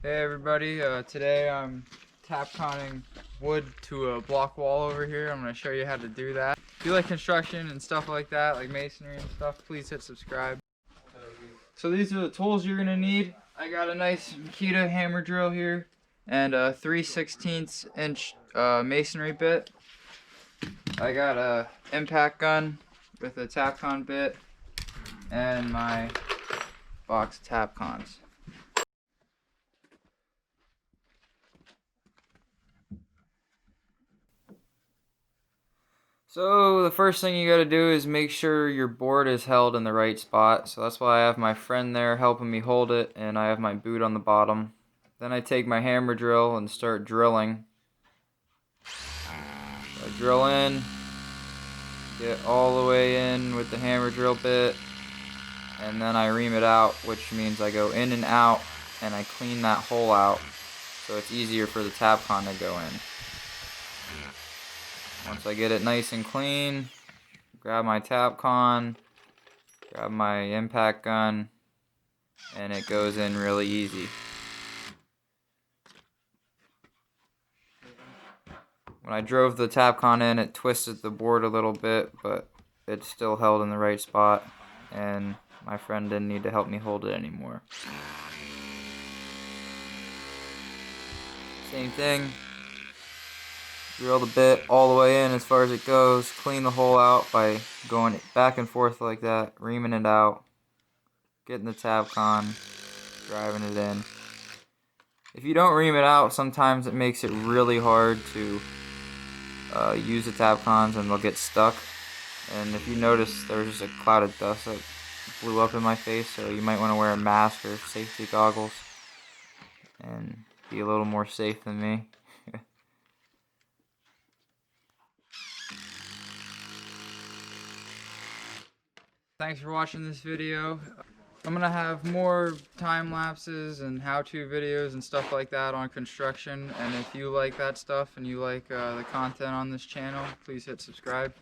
Hey everybody, today I'm tapconning wood to a block wall over here. I'm going to show you how to do that. If you like construction and stuff like that, like masonry and stuff, please hit subscribe. So these are the tools you're going to need. I got a nice Makita hammer drill here and a 3/16 inch masonry bit. I got a impact gun with a tapcon bit and my box tapcons. So the first thing you gotta do is make sure your board is held in the right spot. So that's why I have my friend there helping me hold it, and I have my boot on the bottom. Then I take my hammer drill and start drilling. I drill in, get all the way in with the hammer drill bit, and then I ream it out, which means I go in and out, and I clean that hole out, so it's easier for the tapcon to go in. Once I get it nice and clean, grab my tapcon, grab my impact gun, and it goes in really easy. When I drove the tapcon in, it twisted the board a little bit, but it's still held in the right spot, and my friend didn't need to help me hold it anymore. Same thing. Drill the bit all the way in as far as it goes, clean the hole out by going back and forth like that, reaming it out, getting the tapcon, driving it in. If you don't ream it out, sometimes it makes it really hard to use the tapcons and they'll get stuck. And if you notice, there was just a cloud of dust that blew up in my face, so you might want to wear a mask or safety goggles and be a little more safe than me. Thanks for watching this video. I'm gonna have more time lapses and how-to videos and stuff like that on construction, and if you like that stuff and you like the content on this channel, please hit subscribe.